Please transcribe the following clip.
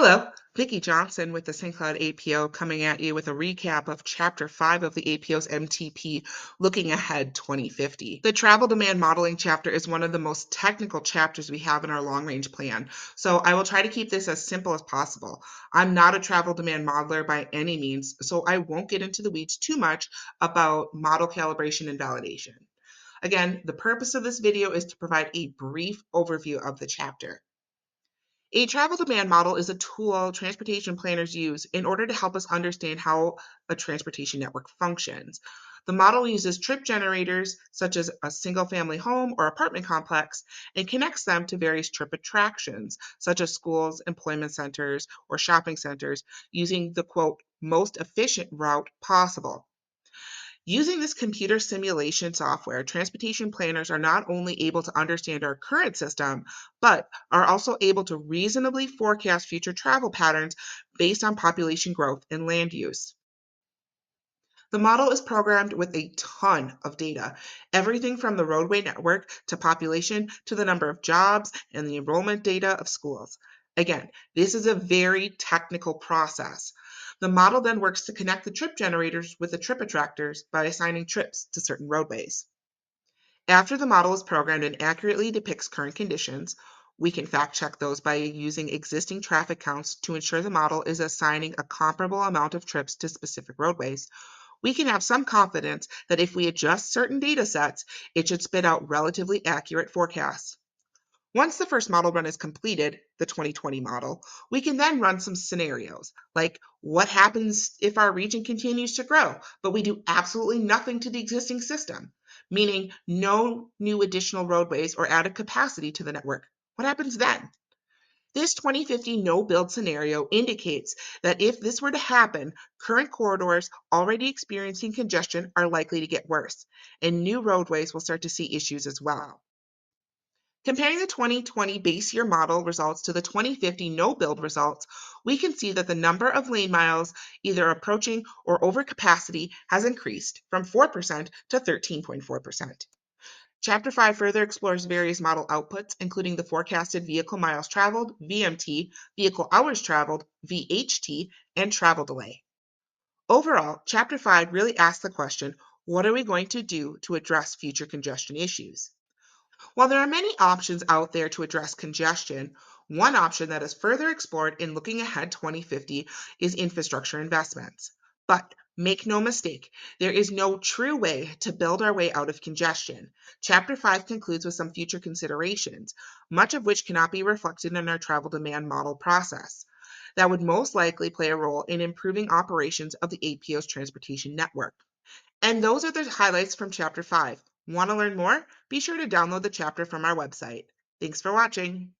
Hello, Vicki Johnson with the St. Cloud APO coming at you with a recap of Chapter 5 of the APO's MTP, Looking Ahead 2050. The Travel Demand Modeling chapter is one of the most technical chapters we have in our long-range plan, so I will try to keep this as simple as possible. I'm not a travel demand modeler by any means, so I won't get into the weeds too much about model calibration and validation. Again, the purpose of this video is to provide a brief overview of the chapter. A travel demand model is a tool transportation planners use in order to help us understand how a transportation network functions. The model uses trip generators, such as a single family home or apartment complex, and connects them to various trip attractions, such as schools, employment centers, or shopping centers, using the quote, most efficient route possible. Using this computer simulation software, transportation planners are not only able to understand our current system, but are also able to reasonably forecast future travel patterns based on population growth and land use. The model is programmed with a ton of data, everything from the roadway network to population to the number of jobs and the enrollment data of schools. Again, this is a very technical process. The model then works to connect the trip generators with the trip attractors by assigning trips to certain roadways. After the model is programmed and accurately depicts current conditions, we can fact check those by using existing traffic counts to ensure the model is assigning a comparable amount of trips to specific roadways. We can have some confidence that if we adjust certain data sets, it should spit out relatively accurate forecasts. Once the first model run is completed, the 2020 model, we can then run some scenarios, like what happens if our region continues to grow, but we do absolutely nothing to the existing system, meaning no new additional roadways or added capacity to the network. What happens then? This 2050 no-build scenario indicates that if this were to happen, current corridors already experiencing congestion are likely to get worse, and new roadways will start to see issues as well. Comparing the 2020 base year model results to the 2050 no-build results, we can see that the number of lane miles either approaching or over capacity has increased from 4% to 13.4%. Chapter 5 further explores various model outputs, including the forecasted vehicle miles traveled, VMT, vehicle hours traveled, VHT, and travel delay. Overall, Chapter 5 really asks the question, what are we going to do to address future congestion issues? While there are many options out there to address congestion, one option that is further explored in Looking Ahead 2050 is infrastructure investments. But make no mistake, there is no true way to build our way out of congestion. Chapter 5 concludes with some future considerations, much of which cannot be reflected in our travel demand model process. That would most likely play a role in improving operations of the APO's transportation network. And those are the highlights from Chapter 5. Want to learn more? Be sure to download the chapter from our website. Thanks for watching.